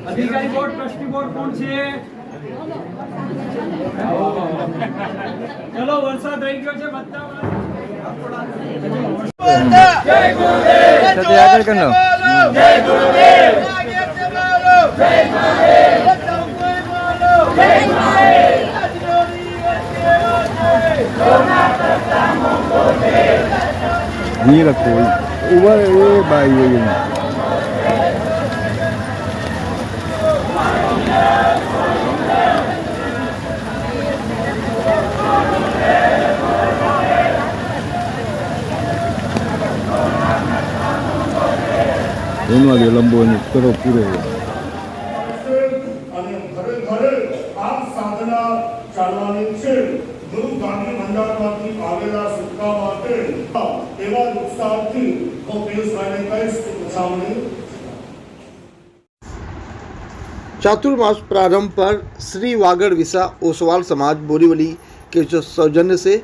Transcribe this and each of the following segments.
अधिकारी board trustee board कौन से चलो वरसाद रही गयो છે બધા જય ગુરુદેવ તો આગળ કરનો જય ગુરુદેવ જય ગુરુદેવ જય ये रखो ऊपर ये बाई ये એનો લંબો કરો પૂરો અને ઘરે ઘરે આ સાધના ચાલવાની છે ગુરુ ગાંધી મંડળમાંથી આવેલા સિક્કા માટે એવા ઉત્સાહથી હું પિયુષભાઈને કહીશ કે પછામણી चातुर्मास प्रारंभ पर श्री वागड़ विसा ओसवाल समाज बोरीवली के सौजन्य से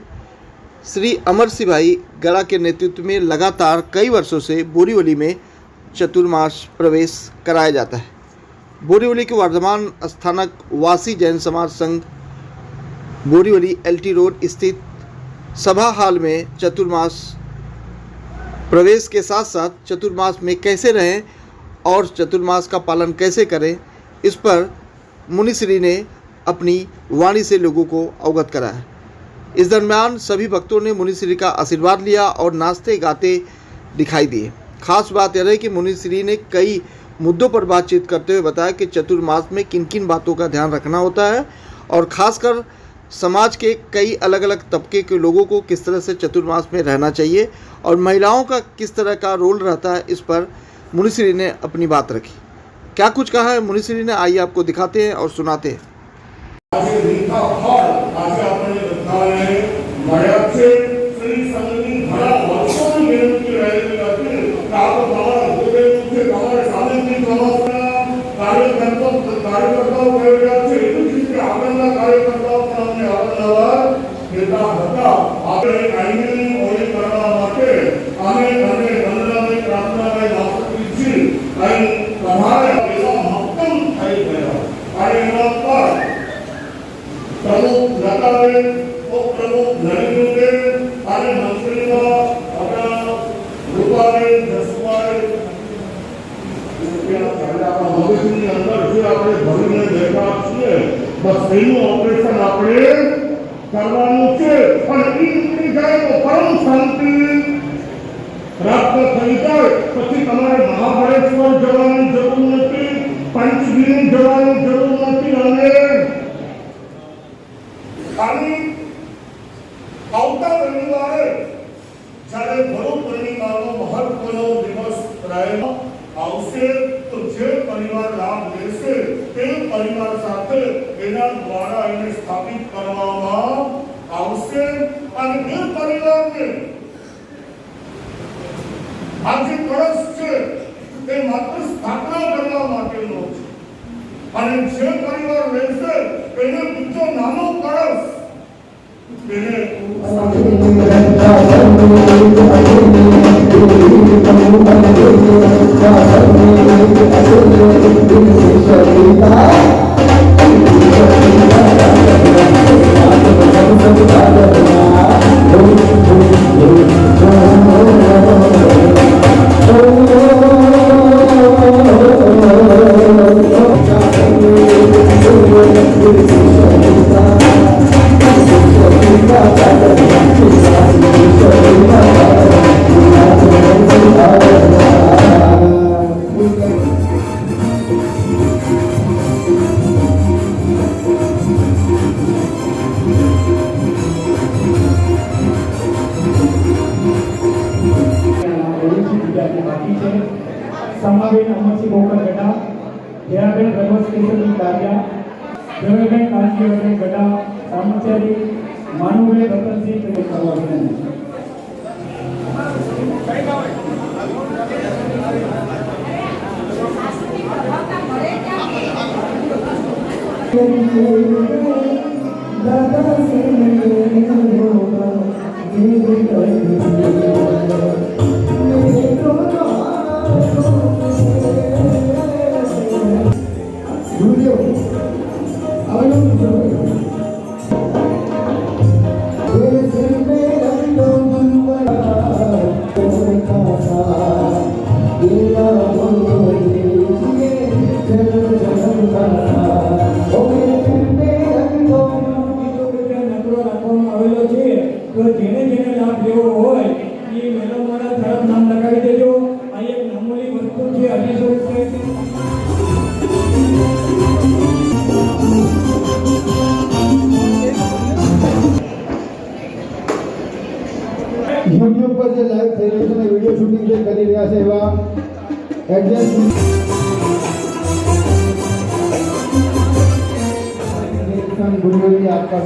श्री अमर सिंह भाई गड़ा के नेतृत्व में लगातार कई वर्षों से बोरीवली में चतुर्मास प्रवेश कराया जाता है। बोरीवली के वर्धमान स्थानक वासी जैन समाज संघ बोरीवली एलटी रोड स्थित सभा हाल में चतुर्मास प्रवेश के साथ साथ चतुर्मास में कैसे रहें और चतुर्मास का पालन कैसे करें, इस पर मुनिश्री ने अपनी वाणी से लोगों को अवगत कराया। इस दरमियान सभी भक्तों ने मुनिश्री का आशीर्वाद लिया और नाचते गाते दिखाई दिए। खास बात यह है कि मुनिश्री ने कई मुद्दों पर बातचीत करते हुए बताया कि चतुर्मास में किन किन बातों का ध्यान रखना होता है और खासकर समाज के कई अलग अलग तबके के लोगों को किस तरह से चतुर्मास में रहना चाहिए और महिलाओं का किस तरह का रोल रहता है, इस पर मुनिश्री ने अपनी बात रखी। क्या कुछ कहा है मुनिश्री ने, आइए आपको दिखाते हैं और सुनाते हैं। प्रमुख लताबेन उपप्रमुख नरेंद्रबेन અને મંત્રીમાં આપણા રૂપાબેન જસુભાઈ આપણા મગજની અંદર જે આપણે ભરીને બેઠા છીએ બસ એનું ઓપરેશન આપણે કરવાનું છે અને એ નીકળી જાય તો પરમ શાંતિ પ્રાપ્ત થઈ જાય પછી તમારે મહાબળેશ્વર જવાની જરૂર નથી, પંચગીરી જવાની જરૂર નથી અને ખાલી આવતા રવિવારે જ્યારે ગુરુ પૂર્ણિમાનો મહત્વનો દિવસ પ્રાય આવશે તો જે પરિવાર લાભ લેશે તે પરિવાર સાથે એના દ્વારા એને સ્થાપિત કરવામાં આવશે અને એ પરિવારને આ જે કળશ છે તે માત્ર સ્થાપના કરવા માટેનો છે અને જે પરિવાર લેશે એને બીજો નાનો કળશ એને समावेश अमरसिंह बोकर गटा, जयाबेन रमेश केशवजी कारिया, देवेबेन कांचीवरबेन गटा, सामंतचारी मानुबेन रतनसिंह तेरे करवा विनंती। तो जेने जेने लाभ लेवो होय ई मेलो मारा तरफ नाम लगावी देजो। आ एक मामूली वस्तु छे 250 रुपया। YouTube પર જે લાઈવ થઈ રહ્યું છે અને વિડિયો શૂટિંગ જે કરી રહ્યા છે એવા એડજસ્ટ ગુરુજી આપકા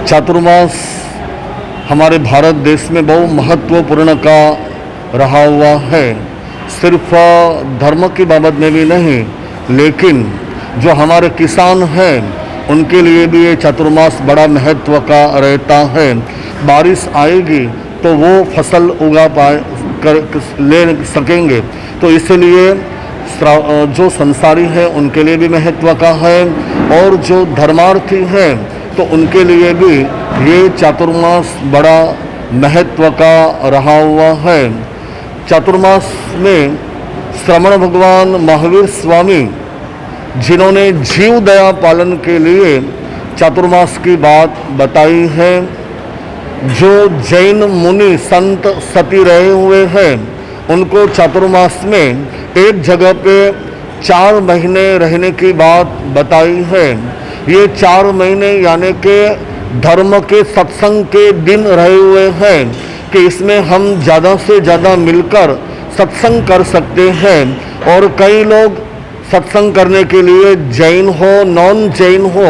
चातुर्मास हमारे भारत देश में बहुत महत्वपूर्ण का रहा हुआ है। सिर्फ धर्म की बाबत में भी नहीं, लेकिन जो हमारे किसान हैं उनके लिए भी ये चातुर्मास बड़ा महत्व का रहता है। बारिश आएगी तो वो फसल उगा ले सकेंगे, तो इसलिए जो संसारी है उनके लिए भी महत्व का है, और जो धर्मार्थी हैं तो उनके लिए भी ये चातुर्मास बड़ा महत्व का रहा हुआ है। चातुर्मास में श्रमण भगवान महावीर स्वामी, जिन्होंने जीव दया पालन के लिए चातुर्मास की बात बताई है, जो जैन मुनि संत सती रहे हुए हैं उनको चातुर्मास में एक जगह पे 4 महीने रहने की बात बताई है। ये 4 महीने यानी कि धर्म के सत्संग के दिन रहे हुए हैं कि इसमें हम ज़्यादा से ज़्यादा मिलकर सत्संग कर सकते हैं। और कई लोग सत्संग करने के लिए जैन हो नॉन जैन हो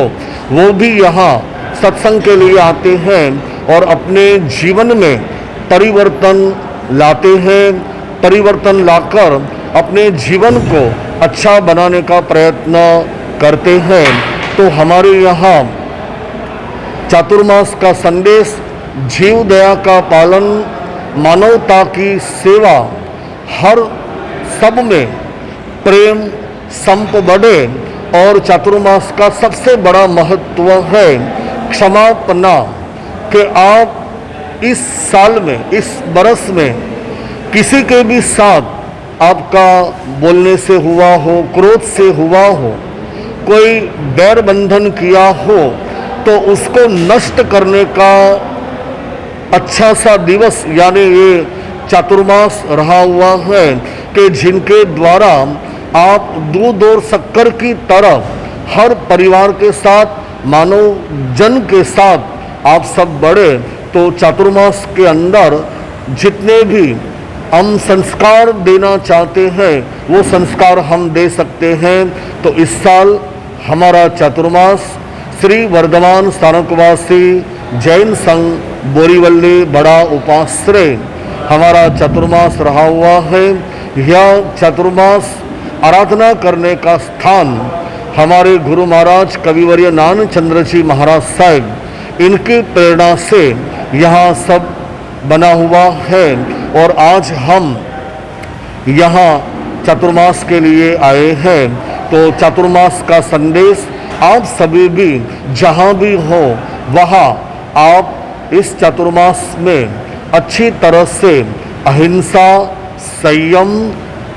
वो भी यहाँ सत्संग के लिए आते हैं और अपने जीवन में परिवर्तन लाते हैं। परिवर्तन लाकर अपने जीवन को अच्छा बनाने का प्रयत्न करते हैं। तो हमारे यहाँ चातुर्मास का संदेश जीव दया का पालन, मानवता की सेवा, हर सब में प्रेम संप बढ़े। और चातुर्मास का सबसे बड़ा महत्व है क्षमापना, कि आप इस साल में, इस बरस में किसी के भी साथ आपका बोलने से हुआ हो, क्रोध से हुआ हो, कोई बैर बंधन किया हो, तो उसको नष्ट करने का अच्छा सा दिवस यानी ये चातुर्मास रहा हुआ है कि जिनके द्वारा आप दूध और शक्कर की तरह हर परिवार के साथ, मानव जन के साथ आप सब बढ़े। तो चातुर्मास के अंदर जितने भी हम संस्कार देना चाहते हैं वो संस्कार हम दे सकते हैं। तो इस साल हमारा चातुर्मास श्री वर्धमान स्थानकवासी जैन संघ बोरीवली बड़ा उपाश्रय हमारा चातुर्मास रहा हुआ है। यह चातुर्मास आराधना करने का स्थान हमारे गुरु महाराज कविवर्य नानचंद्र जी महाराज साहब इनकी प्रेरणा से यहाँ सब बना हुआ है। और आज हम यहाँ चातुर्मास के लिए आए हैं। तो चातुर्मास का संदेश आप सभी भी जहाँ भी हो वहाँ आप इस चातुर्मास में अच्छी तरह से अहिंसा, संयम,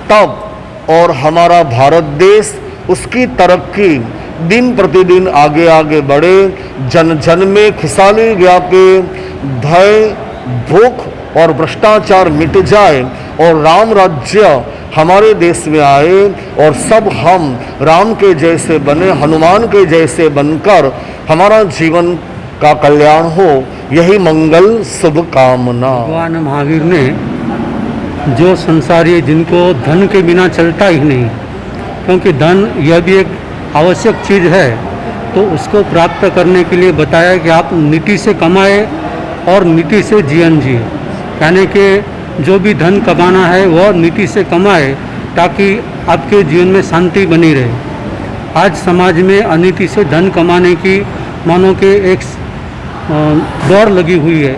तप और हमारा भारत देश उसकी तरक्की दिन प्रतिदिन आगे आगे बढ़े, जन जन में खुशहाली व्यापे, भय, भूख और भ्रष्टाचार मिट जाए और राम राज्य हमारे देश में आए और सब हम राम के जैसे बने, हनुमान के जैसे बनकर हमारा जीवन का कल्याण हो, यही मंगल शुभकामना। भगवान महावीर ने जो संसारी जिनको धन के बिना चलता ही नहीं, क्योंकि धन यह भी एक आवश्यक चीज़ है, तो उसको प्राप्त करने के लिए बताया कि आप नीति से कमाए और नीति से जीवन जिए। यानी कि जो भी धन कमाना है वह नीति से कमाए ताकि आपके जीवन में शांति बनी रहे। आज समाज में अनीति से धन कमाने की मानो कि एक दौड़ लगी हुई है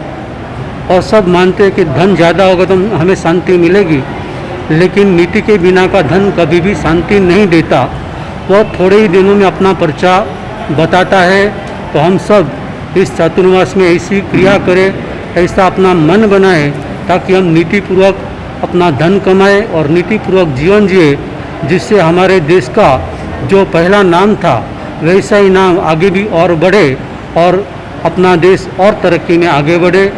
और सब मानते हैं कि धन ज़्यादा होगा तो हमें शांति मिलेगी, लेकिन नीति के बिना का धन कभी भी शांति नहीं देता। वह थोड़े ही दिनों में अपना पर्चा बताता है। तो हम सब इस चातुर्मास में ऐसी क्रिया करें, ऐसा अपना मन बनाए ताकि हम नीतिपूर्वक अपना धन कमाएं और नीतिपूर्वक जीवन जिए, जिससे हमारे देश का जो पहला नाम था वैसा ही नाम आगे भी और बढ़े और अपना देश और तरक्की में आगे बढ़े।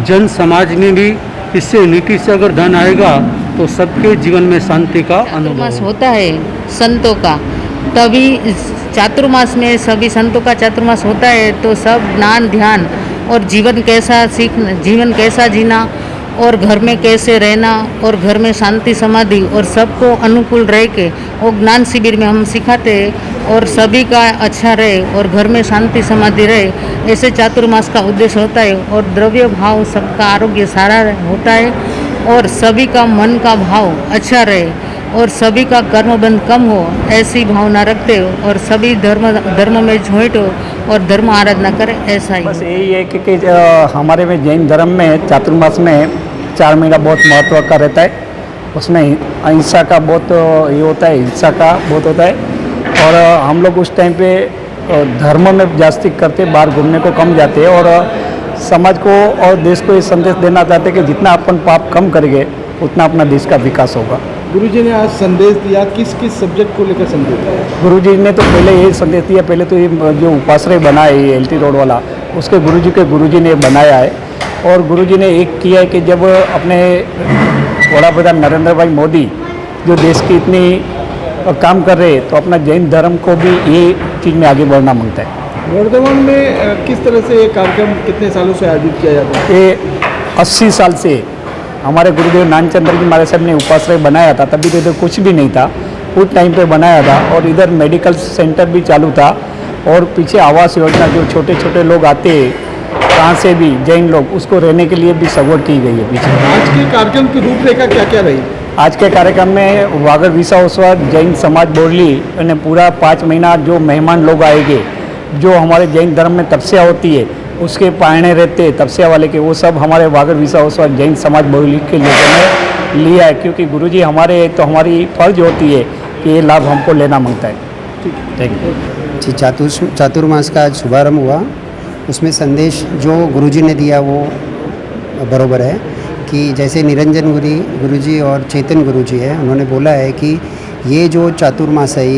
जन समाज में भी इससे नीति से अगर धन आएगा तो सबके जीवन में शांति का अनुभव चातुर्मास होता है संतों का, तभी चातुर्मास में सभी संतों का चातुर्मास होता है तो सब ज्ञान ध्यान और जीवन कैसा सीखना, जीवन कैसा जीना और घर में कैसे रहना और घर में शांति समाधि और सबको अनुकूल रह के वो ज्ञान शिविर में हम सिखाते हैं और सभी का अच्छा रहे और घर में शांति समाधि रहे, ऐसे चातुर्मास का उद्देश्य होता है। और द्रव्य भाव सबका आरोग्य सारा होता है और सभी का मन का भाव अच्छा रहे और सभी का कर्मबंध कम हो, ऐसी भावना रखते हो और सभी धर्म में ज्वाइंट हो और धर्म आराधना करें, ऐसा ही। बस यही है कि हमारे में जैन धर्म में चातुर्मास में 4 महीना बहुत महत्व का रहता है। उसमें अहिंसा का बहुत ये होता है, हिंसा का बहुत होता है और हम लोग उस टाइम पे धर्म में जास्ती करते, बाहर घूमने को कम जाते हैं और समाज को और देश को ये संदेश देना चाहते हैं कि जितना अपन पाप कम करेंगे उतना अपना देश का विकास होगा। गुरुजी ने आज संदेश दिया, किस किस सब्जेक्ट को लेकर संदेश दिया? गुरुजी ने तो पहले ये संदेश दिया, पहले तो ये जो उपाश्रय बना है ये LT रोड वाला, उसके गुरुजी ने बनाया है। और गुरुजी ने एक किया है कि जब अपने वडाप्रधान नरेंद्र भाई मोदी जो देश की इतनी काम कर रहे हैं तो अपना जैन धर्म को भी ये चीज़ में आगे बढ़ना मांगता है। वर्धमान में किस तरह से ये कार्यक्रम कितने सालों से आयोजित किया जाता है? ये 80 साल से हमारे गुरुदेव नानचंद्र जी महाराज साहब ने उपाश्रय बनाया था, तभी तो कुछ भी नहीं था, उस टाइम पे बनाया था। और इधर मेडिकल सेंटर भी चालू था और पीछे आवास योजना, जो छोटे छोटे लोग आते हैं कहाँ से भी जैन लोग, उसको रहने के लिए भी सगवड़ की गई है पीछे। आज के कार्यक्रम की रूपरेखा क्या क्या रही? आज के कार्यक्रम में वागड़ विसा उत्सव जैन समाज बोरली ने पूरा 5 महीना जो मेहमान लोग आएंगे, जो हमारे जैन धर्म में तपस्या होती है उसके पायने रहते हैं तपस्या वाले के, वो सब हमारे वागड़ विसा उत्सव जैन समाज बोरली के लोगों ने लिया है, क्योंकि गुरुजी हमारे तो हमारी फर्ज होती है कि ये लाभ हमको लेना मांगता है। थैंक यू जी। चातुर्मास का आज शुभारंभ हुआ, उसमें संदेश जो गुरुजी ने दिया वो बरोबर है कि जैसे निरंजन गुरुजी और चेतन गुरुजी है, उन्होंने बोला है कि ये जो चातुर्मास है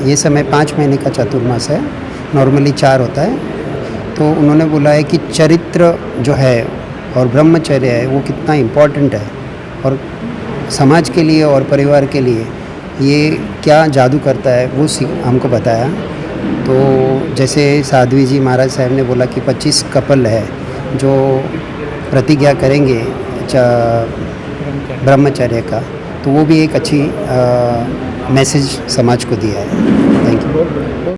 ये समय 5 महीने का चातुर्मास है, नॉर्मली 4 होता है। तो उन्होंने बोला है कि चरित्र जो है और ब्रह्मचर्य है वो कितना इम्पोर्टेंट है और समाज के लिए और परिवार के लिए ये क्या जादू करता है वो हमको बताया। तो जैसे साध्वी जी महाराज साहब ने बोला कि 25 कपल है जो प्रतिज्ञा करेंगे ब्रह्मचर्य का, तो वो भी एक अच्छी मैसेज समाज को दिया है। Thank you.